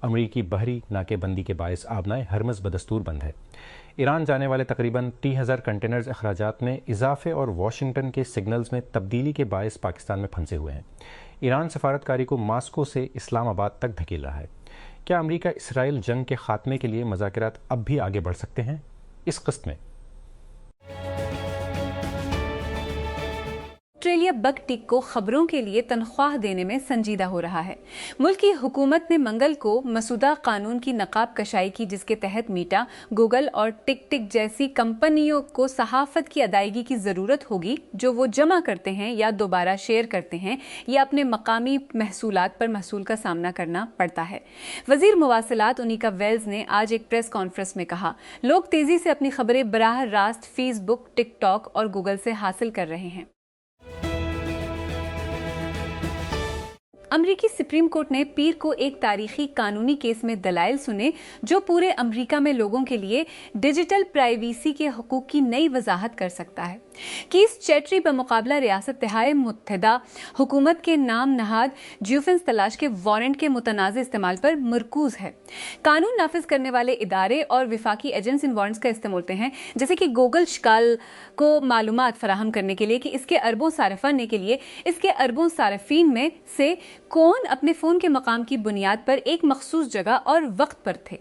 امریکی بحری ناکے بندی کے باعث آبنائے ہرمز بدستور بند ہے۔ ایران جانے والے تقریباً 30,000 کنٹینرز اخراجات میں اضافے اور واشنگٹن کے سگنلز میں تبدیلی کے باعث پاکستان میں پھنسے ہوئے ہیں۔ ایران سفارتکاری کو ماسکو سے اسلام آباد تک دھکیل رہا ہے۔ کیا امریکہ اسرائیل جنگ کے خاتمے کے لیے مذاکرات اب بھی آگے بڑھ سکتے ہیں؟ اس قسط میں آسٹریلیا بگ ٹک کو خبروں کے لیے تنخواہ دینے میں سنجیدہ ہو رہا ہے۔ ملک کی حکومت نے منگل کو مسودہ قانون کی نقاب کشائی کی، جس کے تحت میٹا، گوگل اور ٹک ٹک جیسی کمپنیوں کو صحافت کی ادائیگی کی ضرورت ہوگی جو وہ جمع کرتے ہیں یا دوبارہ شیئر کرتے ہیں، یا اپنے مقامی محصولات پر محصول کا سامنا کرنا پڑتا ہے۔ وزیر مواصلات انیکا ویلز نے آج ایک پریس کانفرنس میں کہا، لوگ تیزی سے اپنی خبریں براہ راست فیس بک، ٹک ٹاک اور گوگل سے حاصل کر رہے ہیں۔ امریکی سپریم کورٹ نے پیر کو ایک تاریخی قانونی کیس میں دلائل سنے جو پورے امریکہ میں لوگوں کے لیے ڈیجیٹل پرائیویسی کے حقوق کی نئی وضاحت کر سکتا ہے۔ کیس چیٹری بمقابلہ ریاست دہائے متحدہ حکومت کے نام نہاد جیوفنس تلاش کے وارنٹ کے متنازع استعمال پر مرکوز ہے۔ قانون نافذ کرنے والے ادارے اور وفاقی ایجنٹس ان وارنٹس کا استعمال ہوتے ہیں، جیسے کہ گوگل شکال کو معلومات فراہم کرنے کے لیے کہ اس کے اربوں صارفین کے لیے اس کے اربوں صارفین میں سے کون اپنے فون کے مقام کی بنیاد پر ایک مخصوص جگہ اور وقت پر تھے۔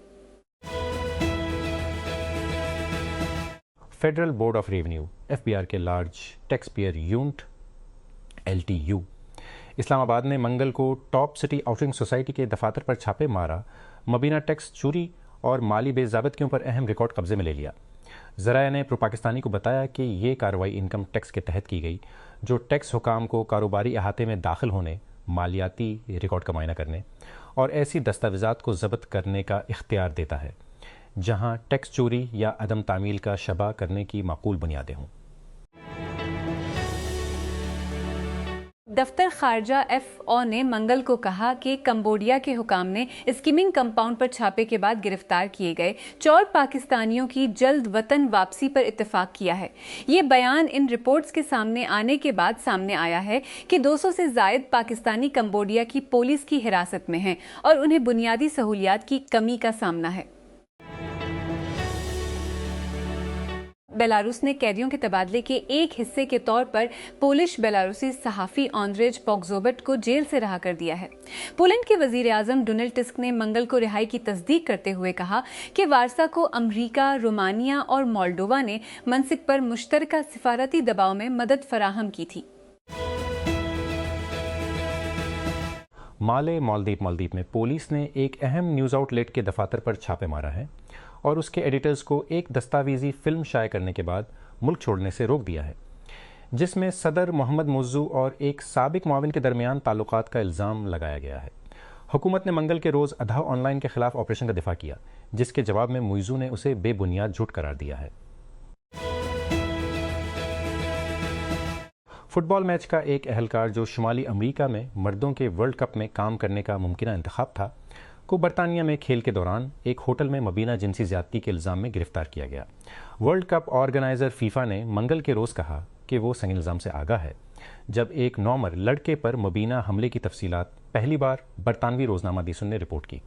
Federal board of revenue FBR کے large tax payer unit LTU Islamabad نے منگل کو ٹاپ سٹی آؤٹنگ سوسائٹی کے دفاتر پر چھاپے مارا، مبینہ ٹیکس چوری اور مالی بے ضابطگیوں پر اہم ریکارڈ قبضے میں لے لیا۔ ذرائع نے پرو پاکستانی کو بتایا کہ یہ کارروائی انکم ٹیکس کے تحت کی گئی، جو ٹیکس حکام کو کاروباری احاطے میں داخل ہونے، مالیاتی ریکارڈ کا معائنہ کرنے اور ایسی دستاویزات کو ضبط کرنے کا اختیار دیتا ہے جہاں ٹیکس چوری یا عدم تعمیل کا شبہ کرنے کی معقول بنیادیں ہوں۔ دفتر خارجہ FO نے منگل کو کہا کہ کمبوڈیا کے حکام نے اسکیمنگ کمپاؤنڈ پر چھاپے کے بعد گرفتار کیے گئے 4 پاکستانیوں کی جلد وطن واپسی پر اتفاق کیا ہے۔ یہ بیان ان رپورٹس کے سامنے آنے کے بعد سامنے آیا ہے کہ 200 سے زائد پاکستانی کمبوڈیا کی پولیس کی حراست میں ہیں اور انہیں بنیادی سہولیات کی کمی کا سامنا ہے۔ بیلاروس نے قیدیوں کے تبادلے کے ایک حصے کے طور پر پولش بیلاروسی صحافی آندریج پوگزوبٹ کو جیل سے رہا کر دیا ہے۔ پولینڈ کے وزیر اعظم ڈونلڈ ٹسک نے منگل کو رہائی کی تصدیق کرتے ہوئے کہا کہ وارسا کو امریکہ، رومانیہ اور مولڈووا نے منسک پر مشترکہ سفارتی دباؤ میں مدد فراہم کی تھی۔ مالدیپ میں پولیس نے ایک اہم نیوز آؤٹ لیٹ کے دفاتر پر چھاپے مارا ہے اور اس کے ایڈیٹرز کو ایک دستاویزی فلم شائع کرنے کے بعد ملک چھوڑنے سے روک دیا ہے، جس میں صدر محمد موضوع اور ایک سابق معاون کے درمیان تعلقات کا الزام لگایا گیا ہے۔ حکومت نے منگل کے روز ادھا آن لائن کے خلاف آپریشن کا دفاع کیا، جس کے جواب میں موضوع نے اسے بے بنیاد جھوٹ قرار دیا ہے۔ فٹ بال میچ کا ایک اہلکار جو شمالی امریکہ میں مردوں کے ورلڈ کپ میں کام کرنے کا ممکنہ انتخاب تھا، کو برطانیہ میں کھیل کے دوران ایک ہوٹل میں مبینہ جنسی زیادتی کے الزام میں گرفتار کیا گیا۔ ورلڈ کپ آرگنائزر فیفا نے منگل کے روز کہا کہ وہ سنگین الزام سے آگاہ ہے، جب ایک نومر لڑکے پر مبینہ حملے کی تفصیلات پہلی بار برطانوی روزنامہ دی سن نے رپورٹ کی۔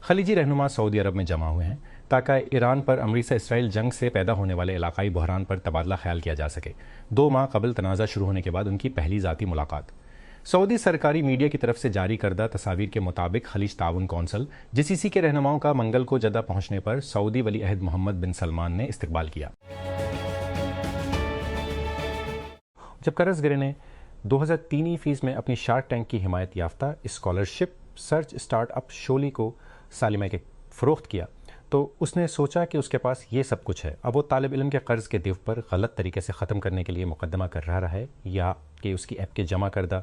خلیجی رہنما سعودی عرب میں جمع ہوئے ہیں تاکہ ایران پر امریکہ اسرائیل جنگ سے پیدا ہونے والے علاقائی بحران پر تبادلہ خیال کیا جا سکے۔ 2 ماہ قبل تنازع شروع ہونے کے بعد ان کی پہلی ذاتی ملاقات۔ سعودی سرکاری میڈیا کی طرف سے جاری کردہ تصاویر کے مطابق خلیج تعاون کونسل GCC کے رہنماؤں کا منگل کو جدہ پہنچنے پر سعودی ولی عہد محمد بن سلمان نے استقبال کیا۔ جب قرض گرے نے 2003 فیس میں اپنی شارک ٹینک کی حمایت یافتہ scholarship search start up surely کو سالمہ کے فروخت کیا تو اس نے سوچا کہ اس کے پاس یہ سب کچھ ہے، اب وہ طالب علم کے قرض کے دیو پر غلط طریقے سے ختم کرنے کے لیے مقدمہ کر رہا ہے، یا کہ اس کی ایپ کے جمع کردہ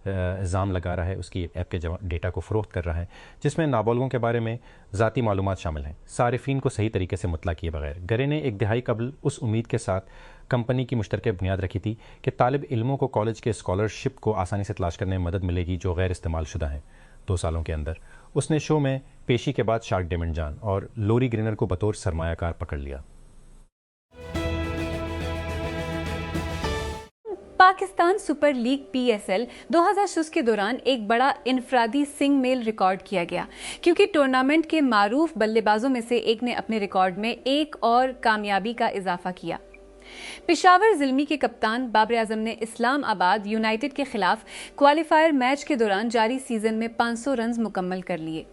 الزام لگا رہا ہے، اس کی ایپ کے ڈیٹا کو فروخت کر رہا ہے، جس میں نابالغوں کے بارے میں ذاتی معلومات شامل ہیں، صارفین کو صحیح طریقے سے مطلع کیے بغیر۔ گرے نے ایک دہائی قبل اس امید کے ساتھ کمپنی کی مشترکہ بنیاد رکھی تھی کہ طالب علموں کو کالج کے اسکالرشپ کو آسانی سے تلاش کرنے میں مدد ملے گی جو غیر استعمال شدہ ہیں۔ 2 سالوں کے اندر اس نے شو میں پیشی کے بعد شارک ڈیمنڈ جان اور لوری گرینر کو بطور سرمایہ کار پکڑ لیا۔ پاکستان سپر لیگ PSL 2006 کے دوران ایک بڑا انفرادی سنگ میل ریکارڈ کیا گیا کیونکہ ٹورنامنٹ کے معروف بلے بازوں میں سے ایک نے اپنے ریکارڈ میں ایک اور کامیابی کا اضافہ کیا۔ پشاور زلمی کے کپتان بابر اعظم نے اسلام آباد یونائیٹڈ کے خلاف کوالیفائر میچ کے دوران جاری سیزن میں 500 رنز مکمل کر لیے۔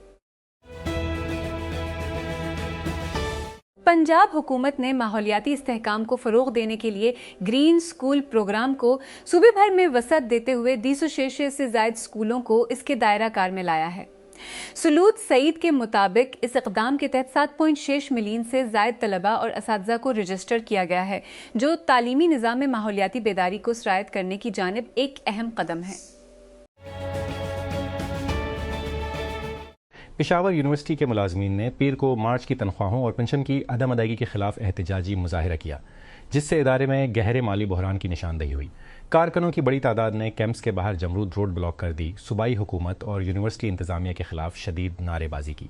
پنجاب حکومت نے ماحولیاتی استحکام کو فروغ دینے کے لیے گرین سکول پروگرام کو صوبے بھر میں وسعت دیتے ہوئے 206 سے زائد سکولوں کو اس کے دائرہ کار میں لایا ہے۔ سلود سعید کے مطابق اس اقدام کے تحت 7.6 ملین سے زائد طلباء اور اساتذہ کو رجسٹر کیا گیا ہے، جو تعلیمی نظام میں ماحولیاتی بیداری کو سرایت کرنے کی جانب ایک اہم قدم ہے۔ پشاور یونیورسٹی کے ملازمین نے پیر کو مارچ کی تنخواہوں اور پنشن کی عدم ادائیگی کے خلاف احتجاجی مظاہرہ کیا، جس سے ادارے میں گہرے مالی بحران کی نشاندہی ہوئی۔ کارکنوں کی بڑی تعداد نے کیمپس کے باہر جمرود روڈ بلاک کر دی، صوبائی حکومت اور یونیورسٹی انتظامیہ کے خلاف شدید نعرے بازی کی۔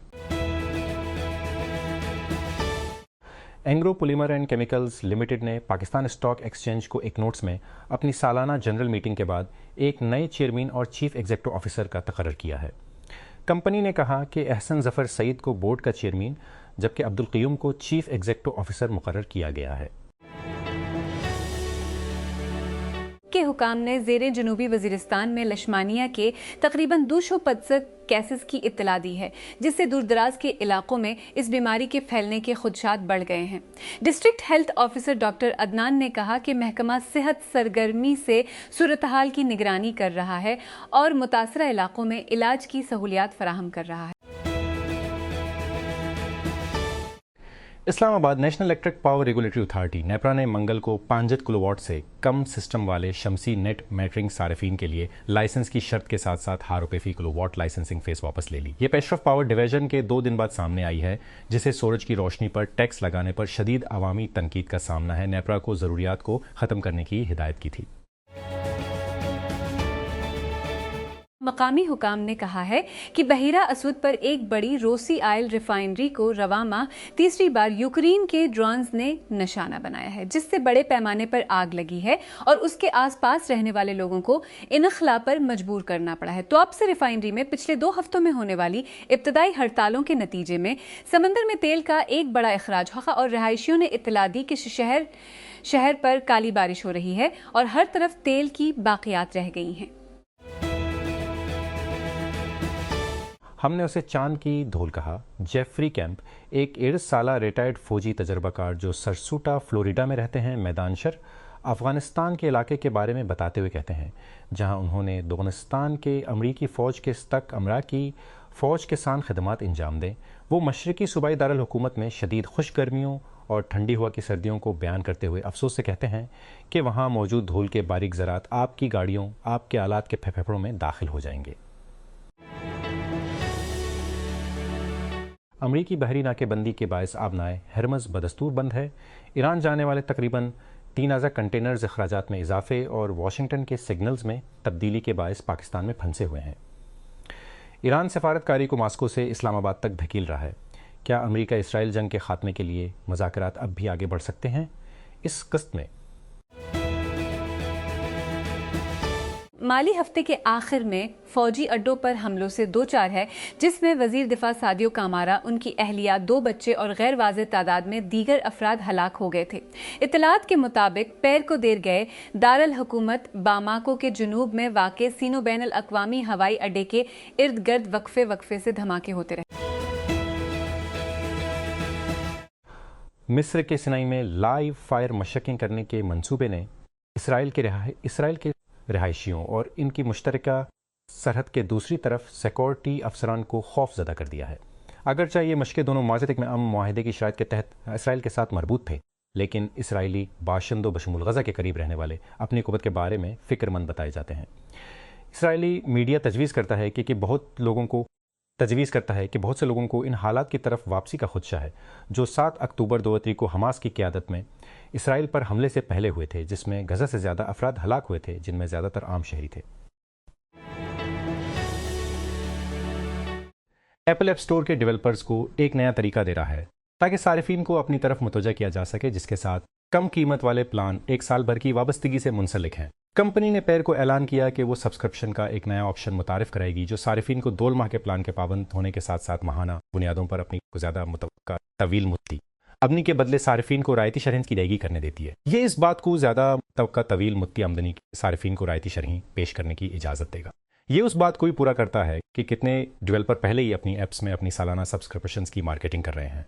Engro polymer and chemicals limited نے پاکستان اسٹاک ایکسچینج کو ایک نوٹس میں اپنی سالانہ جنرل میٹنگ کے بعد ایک نئے چیئرمین اور چیف ایگزیکٹو آفیسر کا تقرر کیا ہے۔ کمپنی نے کہا کہ احسن ظفر سعید کو بورڈ کا چیئرمین جبکہ عبدالقیوم کو چیف ایگزیکٹو آفیسر مقرر کیا گیا ہے۔ کے حکام نے زیر جنوبی وزیرستان میں لشمانیہ کے تقریباً 250 کیسز کی اطلاع دی ہے، جس سے دور دراز کے علاقوں میں اس بیماری کے پھیلنے کے خدشات بڑھ گئے ہیں۔ District health officer doctor Adnan نے کہا کہ محکمہ صحت سرگرمی سے صورتحال کی نگرانی کر رہا ہے اور متاثرہ علاقوں میں علاج کی سہولیات فراہم کر رہا ہے۔ اسلام آباد national electric power regulatory authority NEPRA نے منگل کو 5 کلو واٹ سے کم سسٹم والے شمسی نیٹ میٹرنگ صارفین کے لیے لائسنس کی شرط کے ساتھ ساتھ روپے فی کلو واٹ لائسنسنگ فیس واپس لے لی۔ یہ پیشرفت پاور ڈویژن کے 2 دن بعد سامنے آئی ہے، جسے سورج کی روشنی پر ٹیکس لگانے پر شدید عوامی تنقید کا سامنا ہے۔ نیپرا کو ضروریات کو ختم کرنے کی ہدایت کی تھی۔ مقامی حکام نے کہا ہے کہ بحیرہ اسود پر ایک بڑی روسی آئل ریفائنری کو رواں ماہ تیسری بار یوکرین کے ڈرونز نے نشانہ بنایا ہے، جس سے بڑے پیمانے پر آگ لگی ہے اور اس کے آس پاس رہنے والے لوگوں کو انخلا پر مجبور کرنا پڑا ہے۔ تو اب سے ریفائنری میں پچھلے 2 ہفتوں میں ہونے والی ابتدائی ہڑتالوں کے نتیجے میں سمندر میں تیل کا ایک بڑا اخراج ہوا اور رہائشیوں نے اطلاع دی کہ شہر پر کالی بارش ہو رہی ہے اور ہر طرف تیل کی باقیات رہ گئی ہیں۔ ہم نے اسے چاند کی دھول کہا۔ جیفری کیمپ ایک 61 سالہ ریٹائرڈ فوجی تجربہ کار جو سرسوٹا فلوریڈا میں رہتے ہیں، میدان شر افغانستان کے علاقے کے بارے میں بتاتے ہوئے کہتے ہیں، جہاں انہوں نے افغانستان کے امریکی فوج کے تک امریکی فوج کے سان خدمات انجام دیں۔ وہ مشرقی صوبائی دارالحکومت میں شدید خشک گرمیوں اور ٹھنڈی ہوا کی سردیوں کو بیان کرتے ہوئے افسوس سے کہتے ہیں کہ وہاں موجود دھول کے باریک ذرات آپ کی گاڑیوں، آپ کے آلات کے پھیپھڑوں میں داخل ہو جائیں گے۔ امریکی بحری ناکے بندی کے باعث آبنائے ہرمز بدستور بند ہے۔ ایران جانے والے تقریباً 3000 کنٹینرز اخراجات میں اضافے اور واشنگٹن کے سگنلز میں تبدیلی کے باعث پاکستان میں پھنسے ہوئے ہیں۔ ایران سفارتکاری کو ماسکو سے اسلام آباد تک دھکیل رہا ہے۔ کیا امریکہ اسرائیل جنگ کے خاتمے کے لیے مذاکرات اب بھی آگے بڑھ سکتے ہیں؟ اس قسط میں مالی ہفتے کے آخر میں فوجی اڈوں پر حملوں سے دوچار ہے، جس میں وزیر دفاع سادیو کامارا، ان کی اہلیہ، 2 بچے اور غیر واضح تعداد میں دیگر افراد ہلاک ہو گئے تھے۔ اطلاعات کے مطابق پیر کو دیر گئے دارالحکومت باماکو کے جنوب میں واقع سینو بین الاقوامی ہوائی اڈے کے ارد گرد وقفے سے دھماکے ہوتے رہے۔ مصر کے سینائی میں لائیو فائر مشقیں کرنے کے منصوبے نے اسرائیل کے رہائشیوں اور ان کی مشترکہ سرحد کے دوسری طرف سیکورٹی افسران کو خوف زدہ کر دیا ہے۔ اگرچہ یہ مشقیں دونوں معاہدے میں امن معاہدے کی شرائط کے تحت اسرائیل کے ساتھ مربوط تھے، لیکن اسرائیلی باشندوں بشمول غزہ کے قریب رہنے والے اپنی قوت کے بارے میں فکر مند بتائے جاتے ہیں۔ اسرائیلی میڈیا تجویز کرتا ہے کہ بہت سے لوگوں کو ان حالات کی طرف واپسی کا خدشہ ہے جو 7 اکتوبر 2023 کو حماس کی قیادت میں اسرائیل پر حملے سے پہلے ہوئے تھے، جس میں غزہ سے زیادہ افراد ہلاک ہوئے تھے، جن میں زیادہ تر عام شہری تھے۔ ایپل ایپ اسٹور کے ڈیولپرز کو ایک نیا طریقہ دے رہا ہے تاکہ صارفین کو اپنی طرف متوجہ کیا جا سکے، جس کے ساتھ کم قیمت والے پلان 1 سال بھر کی وابستگی سے منسلک ہیں۔ کمپنی نے پیر کو اعلان کیا کہ وہ سبسکرپشن کا ایک نیا آپشن متعارف کرائے گی جو صارفین کو 2 ماہ کے پلان کے پابند ہونے کے ساتھ ساتھ ماہانہ بنیادوں پر اپنی زیادہ متوقع طویل مدتی آمدنی کے بدلے صارفین کو رعایتی شرح کی ادائیگی کرنے دیتی ہے۔ یہ اس بات کو زیادہ متوقع طویل مدتی آمدنی کے صارفین کو رعایتی شرح پیش کرنے کی اجازت دے گا۔ یہ اس بات کو بھی پورا کرتا ہے کہ کتنے ڈیولپر پہلے ہی اپنی ایپس میں اپنی سالانہ سبسکرپشنز کی مارکیٹنگ کر رہے ہیں۔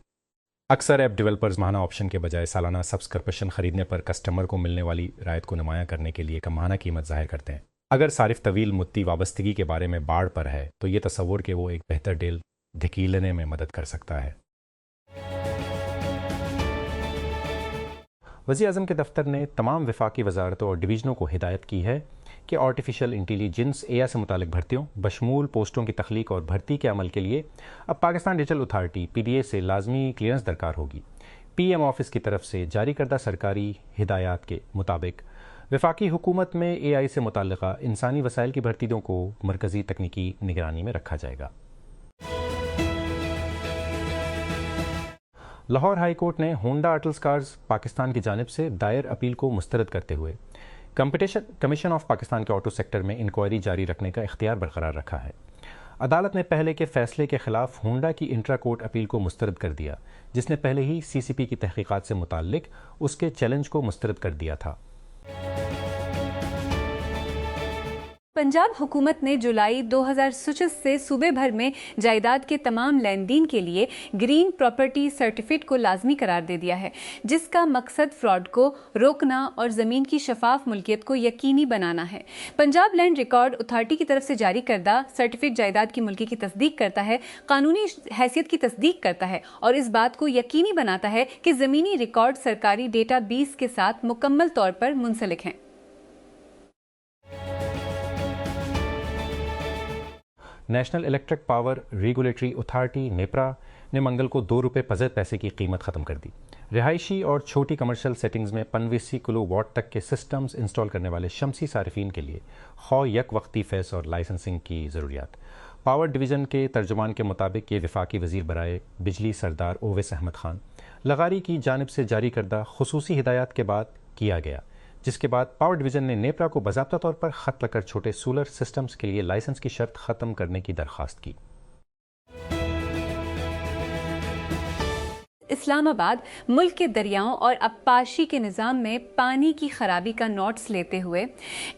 اکثر ایپ ڈیولپرز ماہانہ آپشن کے بجائے سالانہ سبسکرپشن خریدنے پر کسٹمر کو ملنے والی رعایت کو نمایاں کرنے کے لیے کم ماہانہ قیمت ظاہر کرتے ہیں۔ اگر صارف طویل مدتی وابستگی کے بارے میں باڑ پر ہے تو یہ تصور کہ وہ ایک بہتر ڈیل دھکیلنے میں مدد کر سکتا ہے۔ وزیر اعظم کے دفتر نے تمام وفاقی وزارتوں اور ڈویژنوں کو ہدایت کی ہے کہ آرٹیفیشل انٹیلیجنس AI سے متعلق بھرتیوں بشمول پوسٹوں کی تخلیق اور بھرتی کے عمل کے لیے اب پاکستان ڈیجیٹل اتھارٹی PDA سے لازمی کلیئرنس درکار ہوگی۔ PM آفس کی طرف سے جاری کردہ سرکاری ہدایات کے مطابق وفاقی حکومت میں AI سے متعلقہ انسانی وسائل کی بھرتیوں کو مرکزی تکنیکی نگرانی میں رکھا جائے گا۔ لاہور ہائی کورٹ نے ہونڈا اٹلس کارز پاکستان کی جانب سے دائر اپیل کو مسترد کرتے ہوئے کمیشن آف پاکستان کے آٹو سیکٹر میں انکوائری جاری رکھنے کا اختیار برقرار رکھا ہے۔ عدالت نے پہلے کے فیصلے کے خلاف ہونڈا کی انٹرا کورٹ اپیل کو مسترد کر دیا، جس نے پہلے ہی CCP کی تحقیقات سے متعلق اس کے چیلنج کو مسترد کر دیا تھا۔ پنجاب حکومت نے جولائی 2026 سے صوبے بھر میں جائیداد کے تمام لین دین کے لیے گرین پراپرٹی سرٹیفکیٹ کو لازمی قرار دے دیا ہے، جس کا مقصد فراڈ کو روکنا اور زمین کی شفاف ملکیت کو یقینی بنانا ہے۔ پنجاب لینڈ ریکارڈ اتھارٹی کی طرف سے جاری کردہ سرٹیفکیٹ جائیداد کی ملکی کی تصدیق کرتا ہے، قانونی حیثیت کی تصدیق کرتا ہے اور اس بات کو یقینی بناتا ہے کہ زمینی ریکارڈ سرکاری ڈیٹا بیس کے ساتھ مکمل طور پر منسلک ہیں۔ National electric power regulatory authority NEPRA نے منگل کو 2 روپے پزید پیسے کی قیمت ختم کر دی۔ رہائشی اور چھوٹی کمرشل سیٹنگز میں 85 کلو واٹ تک کے سسٹمز انسٹال کرنے والے شمسی صارفین کے لیے خواہ یک وقتی فیس اور لائسنسنگ کی ضروریات۔ پاور ڈویژن کے ترجمان کے مطابق یہ وفاقی وزیر برائے بجلی سردار اویس احمد خان لغاری کی جانب سے جاری کردہ خصوصی ہدایات کے بعد کیا گیا، جس کے بعد پاور ڈویژن نے نیپرا کو باضابطہ طور پر خط لگ کر چھوٹے سولر سسٹمز کے لیے لائسنس کی شرط ختم کرنے کی درخواست کی۔ اسلام آباد ملک کے دریاؤں اور ابپاشی کے نظام میں پانی کی خرابی کا نوٹس لیتے ہوئے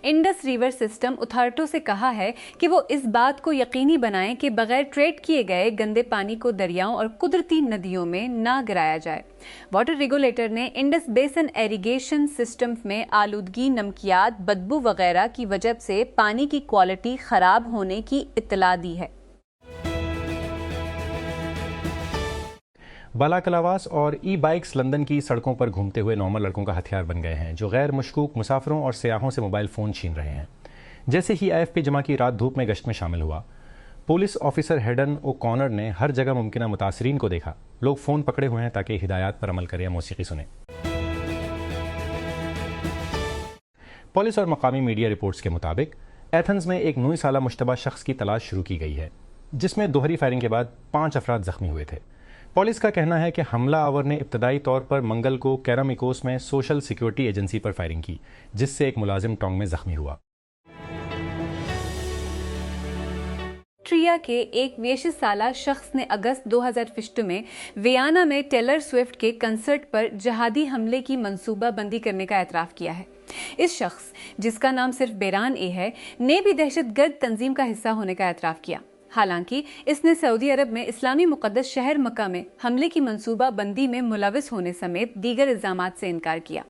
انڈس ریور سسٹم اتھارٹیوں سے کہا ہے کہ وہ اس بات کو یقینی بنائیں کہ بغیر ٹریٹ کیے گئے گندے پانی کو دریاؤں اور قدرتی ندیوں میں نہ گرایا جائے۔ واٹر ریگولیٹر نے انڈس بیسن ایریگیشن سسٹم میں آلودگی، نمکیات، بدبو وغیرہ کی وجہ سے پانی کی کوالٹی خراب ہونے کی اطلاع دی ہے۔ بالا کلاواس اور ای بائکس لندن کی سڑکوں پر گھومتے ہوئے نارمل لڑکوں کا ہتھیار بن گئے ہیں جو غیر مشکوک مسافروں اور سیاحوں سے موبائل فون چھین رہے ہیں۔ جیسے ہی AFP جمع کی رات دھوپ میں گشت میں شامل ہوا، پولیس آفیسر ہیڈن او کانر نے ہر جگہ ممکنہ متاثرین کو دیکھا۔ لوگ فون پکڑے ہوئے ہیں تاکہ ہدایات پر عمل کریں یا موسیقی سنیں۔ پولیس اور مقامی میڈیا رپورٹس کے مطابق ایتھنز میں ایک 9 سالہ مشتبہ شخص کی تلاش شروع کی گئی ہے، جس میں دوہری فائرنگ کے بعد 5 افراد زخمی ہوئے تھے۔ پولیس کا کہنا ہے کہ حملہ آور نے ابتدائی طور پر منگل کو کیرامیکوس میں سوشل سیکیورٹی ایجنسی پر فائرنگ کی، جس سے ایک ملازم ٹانگ میں زخمی ہوا۔ آسٹریا کے ایک 22 سالہ شخص نے اگست 2024 میں ویانا میں ٹیلر سوئفٹ کے کنسرٹ پر جہادی حملے کی منصوبہ بندی کرنے کا اعتراف کیا ہے۔ اس شخص، جس کا نام صرف بیران اے ہے، نے بھی دہشت گرد تنظیم کا حصہ ہونے کا اعتراف کیا۔ حالانکہ اس نے سعودی عرب میں اسلامی مقدس شہر مکہ میں حملے کی منصوبہ بندی میں ملوث ہونے سمیت دیگر الزامات سے انکار کیا۔